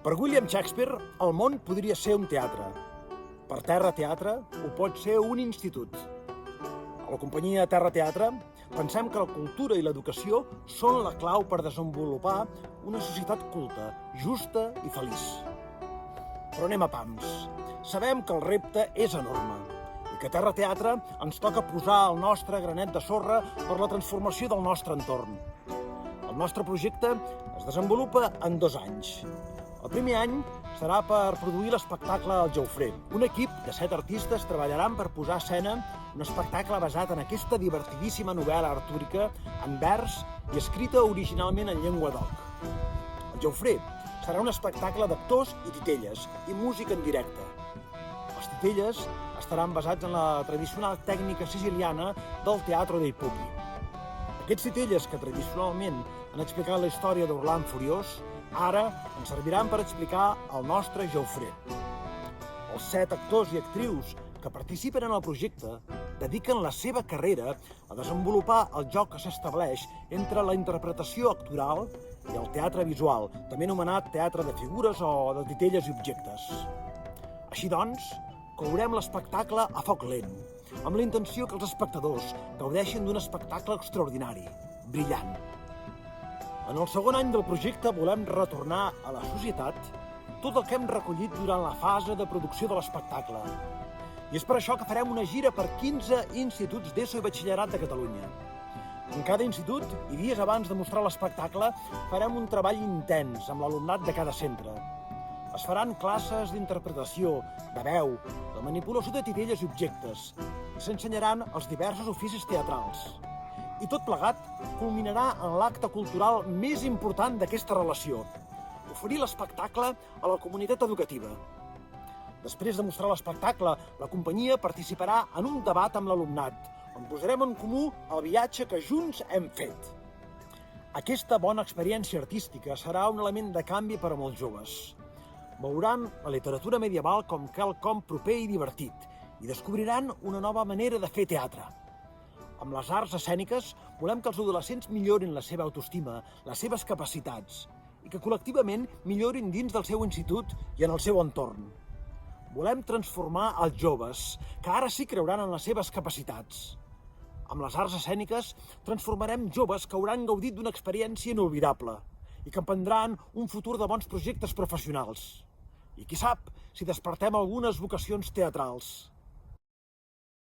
Per William Shakespeare, el món podria ser un teatre. Per Terra Teatre, ho pot ser un institut. A la companyia Terra Teatre pensem que la cultura i l'educació són la clau per desenvolupar una societat culta, justa i feliç. Però anem a pams. Sabem que el repte és enorme i que a Terra Teatre ens toca posar el nostre granet de sorra per la transformació del nostre entorn. El nostre projecte es desenvolupa en 2 anys. El primer any serà per produir l'espectacle El Jaufré. Un equip de 7 artistes treballaran per posar a escena un espectacle basat en aquesta divertidíssima novel·la artúrica en vers i escrita originalment en llengua d'oc. El Jaufré serà un espectacle d'actors i titelles i música en directe. Els titelles estaran basats en la tradicional tècnica siciliana del teatro dei pupi. Aquests titelles que tradicionalment han explicat la història d'Orland Furiós ara ens serviran per explicar el nostre Jaufré. Els 7 actors i actrius que participen en el projecte dediquen la seva carrera a desenvolupar el joc que s'estableix entre la interpretació actoral i el teatre visual, també anomenat teatre de figures o de titelles i objectes. Així doncs, courem l'espectacle a foc lent, amb la intenció que els espectadors gaudeixin d'un espectacle extraordinari, brillant. En el segon any del projecte volem retornar a la societat tot el que hem recollit durant la fase de producció de l'espectacle. I és per això que farem una gira per 15 instituts d'ESO i batxillerat de Catalunya. En cada institut, i dies abans de mostrar l'espectacle, farem un treball intens amb l'alumnat de cada centre. Es faran classes d'interpretació, de veu, de manipulació de titelles i objectes, i s'ensenyaran els diversos oficis teatrals. I tot plegat culminarà en l'acte cultural més important d'aquesta relació, oferir l'espectacle a la comunitat educativa. Després de mostrar l'espectacle, la companyia participarà en un debat amb l'alumnat, on posarem en comú el viatge que junts hem fet. Aquesta bona experiència artística serà un element de canvi per a molts joves. Veuran la literatura medieval com quelcom proper i divertit i descobriran una nova manera de fer teatre. Amb les arts escèniques volem que els adolescents millorin la seva autoestima, les seves capacitats, i que col·lectivament millorin dins del seu institut i en el seu entorn. Volem transformar els joves, que ara sí creuran en les seves capacitats. Amb les arts escèniques transformarem joves que hauran gaudit d'una experiència inolvidable i que emprendran un futur de bons projectes professionals. I qui sap si despertem algunes vocacions teatrals.